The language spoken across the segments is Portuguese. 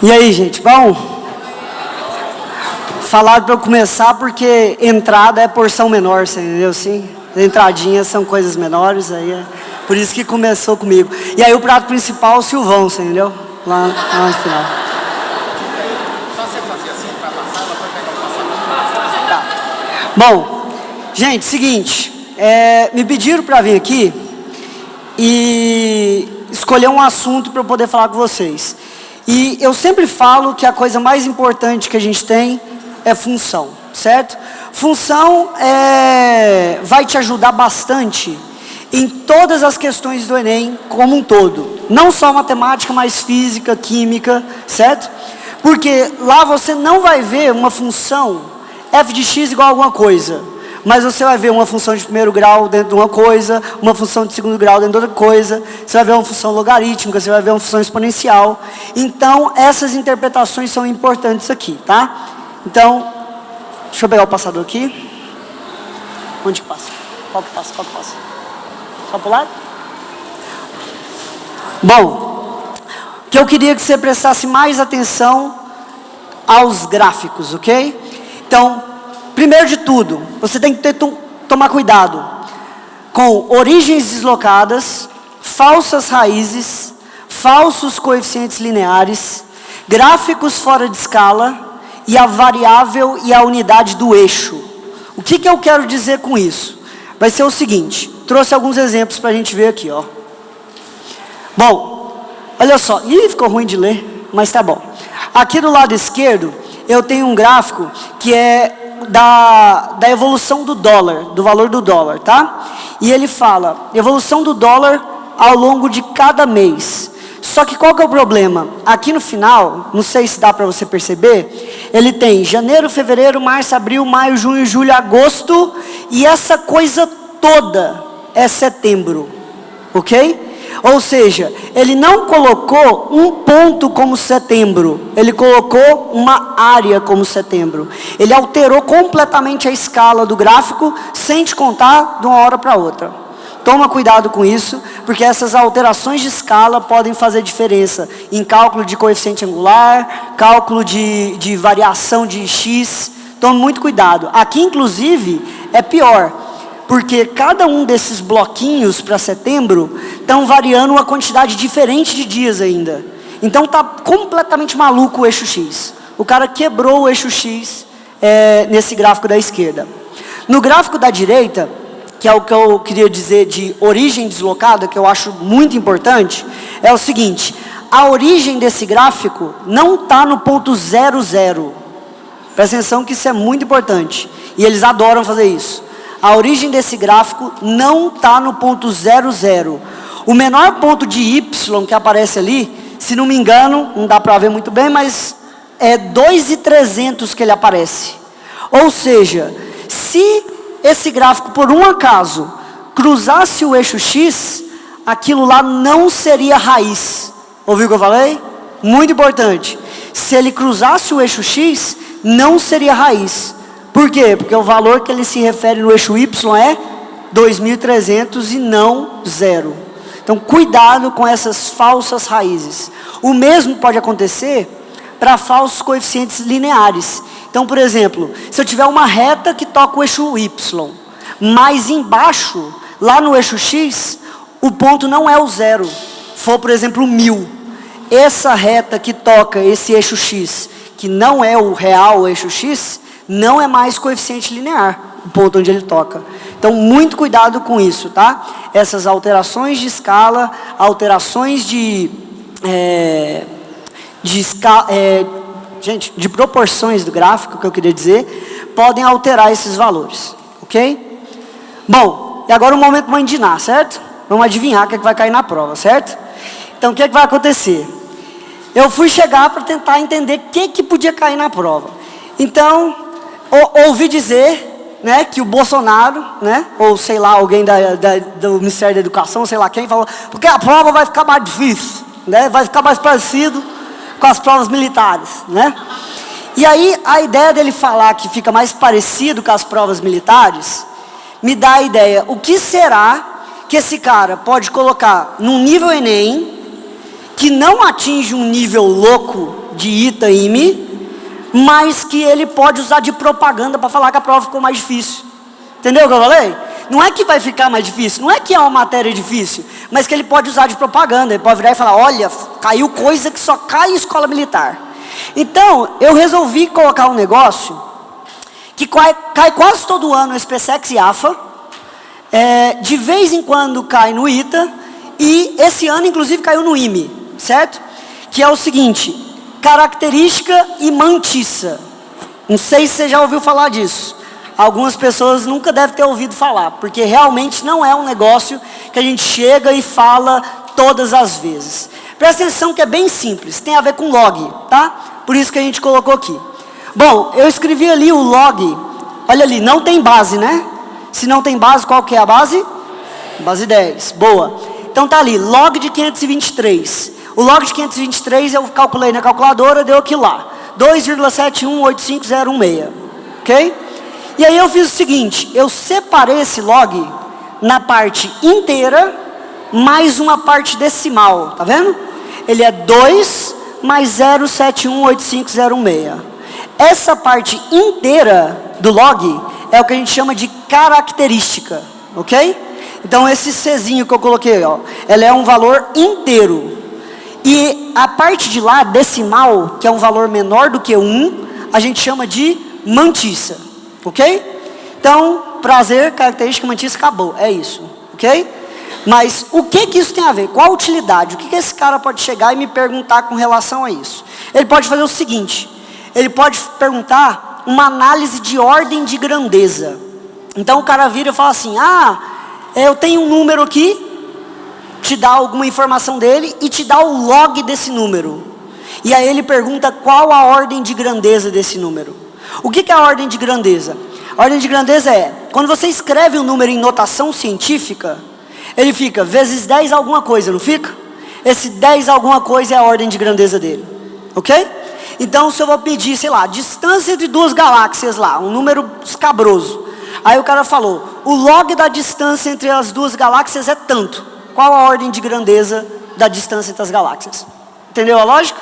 E aí, gente, bom? Falaram para eu começar porque entrada é porção menor, você entendeu? Sim, entradinhas são coisas menores, aí é por isso que começou comigo. E aí o prato principal, o Silvão, você entendeu? Lá no final. Só você fazer assim para passar, ela vai pegar o passaporte. Tá. Bom, gente, seguinte, me pediram para vir aqui e escolher um assunto para eu poder falar com vocês. E eu sempre falo que a coisa mais importante que a gente tem é função, certo? Função vai te ajudar bastante em todas as questões do Enem como um todo. Não só matemática, mas física, química, certo? Porque lá você não vai ver uma função f de x igual a alguma coisa. Mas você vai ver uma função de primeiro grau dentro de uma coisa, uma função de segundo grau dentro de outra coisa, você vai ver uma função logarítmica, você vai ver uma função exponencial. Então, essas interpretações são importantes aqui, tá? Então, deixa eu pegar o passador aqui. Onde que passa? Qual que passa? Qual que passa? Só pro lado? Bom, que eu queria que você prestasse mais atenção aos gráficos, ok? Então, primeiro de tudo, você tem que tomar cuidado com origens deslocadas, falsas raízes, falsos coeficientes lineares, gráficos fora de escala e a variável e a unidade do eixo. O que eu quero dizer com isso? Vai ser o seguinte, trouxe alguns exemplos para a gente ver aqui, ó. Bom, olha só, ficou ruim de ler, mas tá bom. Aqui do lado esquerdo, eu tenho um gráfico que é da evolução do dólar, do valor do dólar, tá? E ele fala, evolução do dólar ao longo de cada mês. Só que qual que é o problema? Aqui no final, não sei se dá para você perceber, ele tem janeiro, fevereiro, março, abril, maio, junho, julho, agosto, e essa coisa toda é setembro, ok? Ou seja, ele não colocou um ponto como setembro, ele colocou uma área como setembro. Ele alterou completamente a escala do gráfico, sem te contar de uma hora para outra. Toma cuidado com isso, porque essas alterações de escala podem fazer diferença em cálculo de coeficiente angular, cálculo de variação de x. Tome muito cuidado. Aqui, inclusive, é pior, porque cada um desses bloquinhos para setembro estão variando uma quantidade diferente de dias ainda. Então está completamente maluco o eixo X. O cara quebrou o eixo X nesse gráfico da esquerda. No gráfico da direita, que é o que eu queria dizer de origem deslocada, que eu acho muito importante, é o seguinte, a origem desse gráfico não está no ponto 00. Presta atenção que isso é muito importante. E eles adoram fazer isso. A origem desse gráfico não está no ponto 00. O menor ponto de Y que aparece ali, se não me engano, não dá para ver muito bem, mas é 2.300 que ele aparece. Ou seja, se esse gráfico, por um acaso, cruzasse o eixo X, aquilo lá não seria raiz. Ouviu o que eu falei? Muito importante. Se ele cruzasse o eixo X, não seria raiz. Por quê? Porque o valor que ele se refere no eixo Y é 2.300 e não 0. Então, cuidado com essas falsas raízes. O mesmo pode acontecer para falsos coeficientes lineares. Então, por exemplo, se eu tiver uma reta que toca o eixo Y, mas embaixo, lá no eixo X, o ponto não é o 0. For, por exemplo, 1.000. Essa reta que toca esse eixo X, que não é o real eixo X, não é mais coeficiente linear, o ponto onde ele toca. Então, muito cuidado com isso, tá? Essas alterações de escala, alterações de proporções do gráfico, que eu queria dizer, podem alterar esses valores, ok? Bom, e agora o momento de indinar, certo? Vamos adivinhar o que vai cair na prova, certo? Então, o que vai acontecer? Eu fui chegar para tentar entender o que podia cair na prova. Então, ouvi dizer, né, que o Bolsonaro, né, ou sei lá, alguém do Ministério da Educação, sei lá quem, falou, porque a prova vai ficar mais difícil, né, vai ficar mais parecido com as provas militares, né? E aí, a ideia dele falar que fica mais parecido com as provas militares, me dá a ideia, o que será que esse cara pode colocar num nível Enem, que não atinge um nível louco de ITA e IME, mas que ele pode usar de propaganda para falar que a prova ficou mais difícil. Entendeu o que eu falei? Não é que vai ficar mais difícil, não é que é uma matéria difícil, mas que ele pode usar de propaganda, ele pode virar e falar, olha, caiu coisa que só cai em escola militar. Então, eu resolvi colocar um negócio que cai quase todo ano no SpaceX e AFA, de vez em quando cai no ITA, e esse ano inclusive caiu no IME, certo? Que é o seguinte, característica e mantiça. Não sei se você já ouviu falar disso. Algumas pessoas nunca devem ter ouvido falar, porque realmente não é um negócio que a gente chega e fala todas as vezes. Presta atenção que é bem simples, tem a ver com log, tá? Por isso que a gente colocou aqui. Bom, eu escrevi ali o log, olha ali, não tem base, né? Se não tem base, qual que é a base? Base 10, boa. Então tá ali, log de 523. O log de 523 eu calculei na calculadora, deu aquilo lá. 2,7185016, ok? E aí eu fiz o seguinte, eu separei esse log na parte inteira, mais uma parte decimal, tá vendo? Ele é 2 mais 0,718516. Essa parte inteira do log é o que a gente chama de característica, ok? Então esse Czinho que eu coloquei, ó, ela é um valor inteiro. E a parte de lá, decimal, que é um valor menor do que 1, a gente chama de mantiça. Ok? Então, prazer, característica, mantiça, acabou. É isso. Ok? Mas o que isso tem a ver? Qual a utilidade? O que esse cara pode chegar e me perguntar com relação a isso? Ele pode fazer o seguinte. Ele pode perguntar uma análise de ordem de grandeza. Então o cara vira e fala assim, eu tenho um número aqui, te dá alguma informação dele e te dá o log desse número. E aí ele pergunta qual a ordem de grandeza desse número. O que é a ordem de grandeza? A ordem de grandeza é, quando você escreve um número em notação científica, ele fica vezes 10 alguma coisa, não fica? Esse 10 alguma coisa é a ordem de grandeza dele, ok? Então se eu vou pedir, sei lá, distância entre duas galáxias lá, um número escabroso. Aí o cara falou, o log da distância entre as duas galáxias é tanto. Qual a ordem de grandeza da distância entre as galáxias? Entendeu a lógica?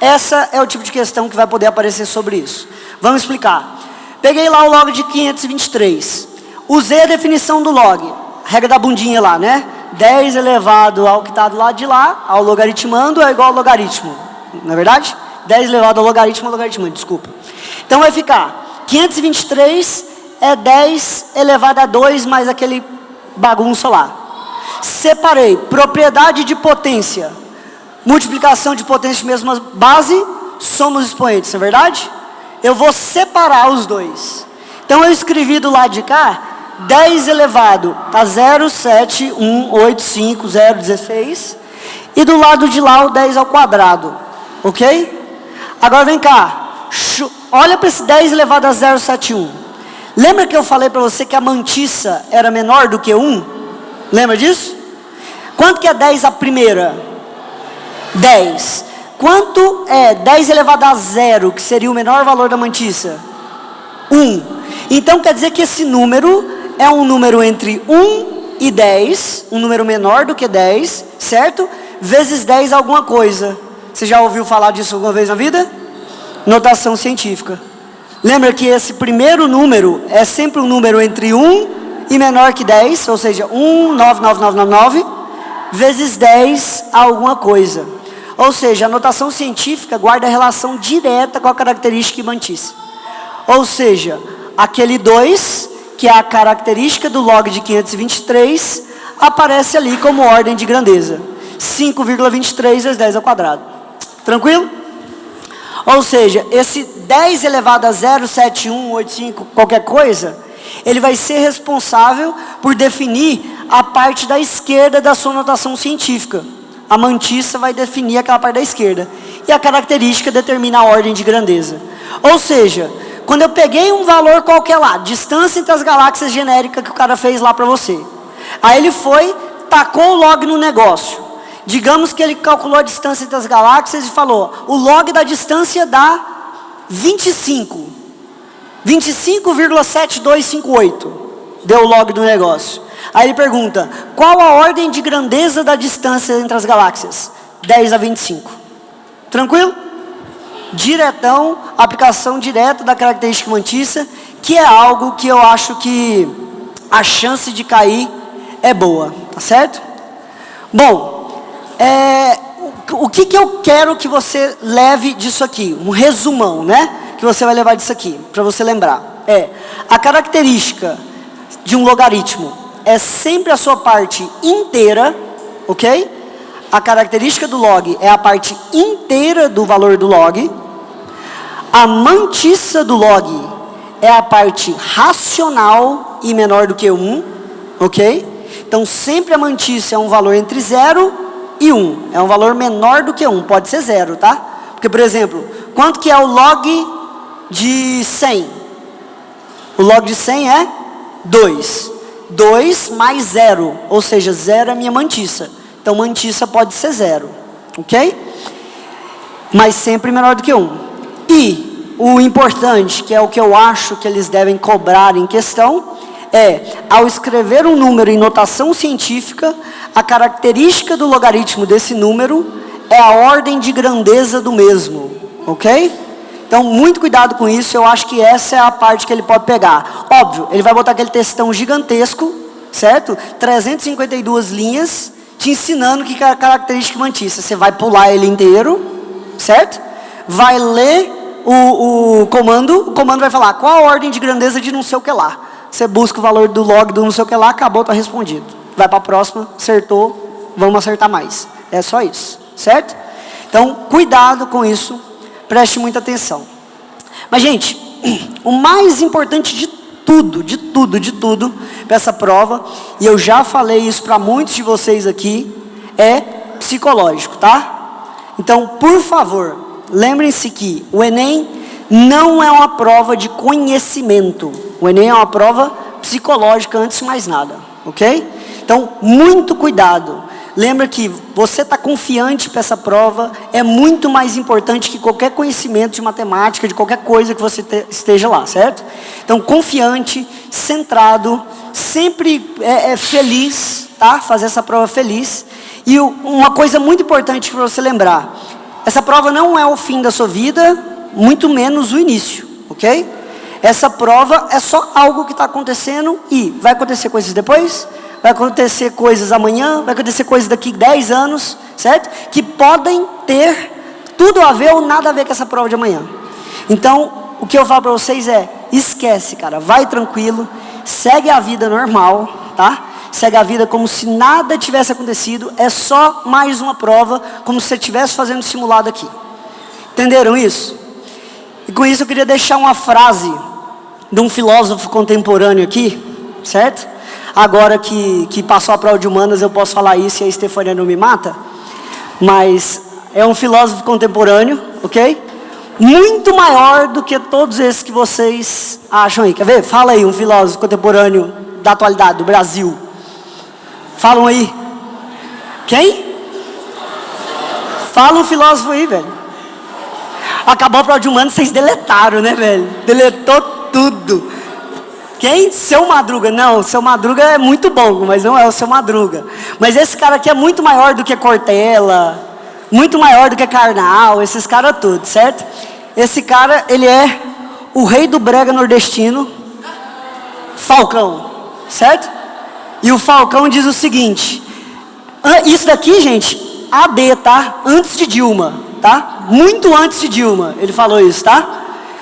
Essa é o tipo de questão que vai poder aparecer sobre isso. Vamos explicar. Peguei lá o log de 523. Usei a definição do log. Regra da bundinha lá, né? 10 elevado ao que está do lado de lá, ao logaritmando, é igual ao logaritmo. Não é verdade? 10 elevado ao logaritmando, desculpa. Então vai ficar 523 é 10 elevado a 2 mais aquele bagunça lá. Separei propriedade de potência. Multiplicação de potência de mesma base, somos expoentes, não é verdade? Eu vou separar os dois. Então eu escrevi do lado de cá, 10 elevado a 0,7185016. E do lado de lá o 10 ao quadrado. Ok? Agora vem cá. Olha para esse 10 elevado a 0,71. Lembra que eu falei para você que a mantiça era menor do que 1? Lembra disso? Quanto que é 10 a primeira? 10. Quanto é 10 elevado a 0, que seria o menor valor da mantiça? 1. Então quer dizer que esse número é um número entre 1 e 10, um número menor do que 10, certo? Vezes 10 alguma coisa. Você já ouviu falar disso alguma vez na vida? Notação científica. Lembra que esse primeiro número é sempre um número entre 1 e menor que 10, ou seja, 1,99999, vezes 10 alguma coisa. Ou seja, a notação científica guarda relação direta com a característica e mantiça. Ou seja, aquele 2, que é a característica do log de 523, aparece ali como ordem de grandeza. 5,23 vezes 10 ao quadrado. Tranquilo? Ou seja, esse 10 elevado a 0,7185 qualquer coisa, ele vai ser responsável por definir a parte da esquerda da sua notação científica. A mantiça vai definir aquela parte da esquerda. E a característica determina a ordem de grandeza. Ou seja, quando eu peguei um valor qualquer lá, distância entre as galáxias genérica que o cara fez lá para você. Aí ele foi, tacou o log no negócio. Digamos que ele calculou a distância entre as galáxias e falou, o log da distância dá 25. 25,7258. Deu o log do negócio. Aí ele pergunta, qual a ordem de grandeza da distância entre as galáxias? 10 a 25. Tranquilo? Diretão, aplicação direta da característica mantícia, que é algo que eu acho que a chance de cair é boa, tá certo? Bom, o que eu quero que você leve disso aqui? Um resumão, né? Que você vai levar disso aqui, para você lembrar. A característica de um logaritmo é sempre a sua parte inteira, ok? A característica do log é a parte inteira do valor do log. A mantissa do log é a parte racional e menor do que 1, ok? Então sempre a mantissa é um valor entre 0 e 1. É um valor menor do que 1, pode ser 0, tá? Porque, por exemplo, quanto que é o log de 100? O log de 100 é 2. 2 mais 0, ou seja, 0 é minha mantissa. Então, mantissa pode ser 0, ok? Mas sempre menor do que 1. E o importante, que é o que eu acho que eles devem cobrar em questão, ao escrever um número em notação científica, a característica do logaritmo desse número é a ordem de grandeza do mesmo, ok? Então, muito cuidado com isso, eu acho que essa é a parte que ele pode pegar. Óbvio, ele vai botar aquele textão gigantesco, certo? 352 linhas, te ensinando que é a característica mantícia. Você vai pular ele inteiro, certo? Vai ler o comando vai falar qual a ordem de grandeza de não sei o que lá. Você busca o valor do log do não sei o que lá, acabou, está respondido. Vai para a próxima, acertou, vamos acertar mais. É só isso, certo? Então, cuidado com isso. Preste muita atenção. Mas, gente, o mais importante de tudo para essa prova, e eu já falei isso para muitos de vocês aqui, é psicológico, tá? Então, por favor, lembrem-se que o Enem não é uma prova de conhecimento. O Enem é uma prova psicológica antes de mais nada, ok? Então, muito cuidado. Lembra que você está confiante para essa prova é muito mais importante que qualquer conhecimento de matemática, de qualquer coisa que você esteja lá, certo? Então, confiante, centrado, sempre feliz, tá? Fazer essa prova feliz. E uma coisa muito importante para você lembrar, essa prova não é o fim da sua vida, muito menos o início, ok? Essa prova é só algo que está acontecendo e vai acontecer coisas depois, vai acontecer coisas amanhã, vai acontecer coisas daqui 10 anos, certo? Que podem ter tudo a ver ou nada a ver com essa prova de amanhã. Então, o que eu falo para vocês esquece, cara, vai tranquilo, segue a vida normal, tá? Segue a vida como se nada tivesse acontecido, é só mais uma prova, como se você estivesse fazendo simulado aqui. Entenderam isso? E com isso eu queria deixar uma frase de um filósofo contemporâneo aqui, certo? Agora que passou a prova de humanas, eu posso falar isso e a Estefânia não me mata. Mas é um filósofo contemporâneo, ok? Muito maior do que todos esses que vocês acham aí. Quer ver? Fala aí um filósofo contemporâneo da atualidade, do Brasil. Falam aí. Quem? Fala um filósofo aí, velho. Acabou a prova de humanas, vocês deletaram, né, velho? Deletou tudo. Quem? Seu Madruga. Não, Seu Madruga é muito bom, mas não é o Seu Madruga. Mas esse cara aqui é muito maior do que Cortella, muito maior do que Karnal, esses caras todos, certo? Esse cara, ele é o rei do brega nordestino, Falcão, certo? E o Falcão diz o seguinte, isso daqui, gente, AD, tá? Antes de Dilma, tá? Muito antes de Dilma, ele falou isso, tá?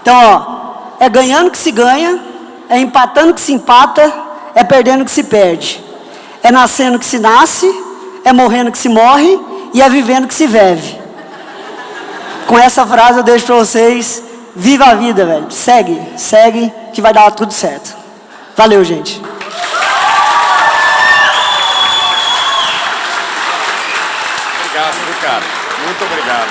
Então, ó, é ganhando que se ganha, é empatando que se empata, é perdendo que se perde. É nascendo que se nasce, é morrendo que se morre e é vivendo que se vive. Com essa frase eu deixo para vocês, viva a vida, velho. Segue que vai dar tudo certo. Valeu, gente. Obrigado, Ricardo. Muito obrigado.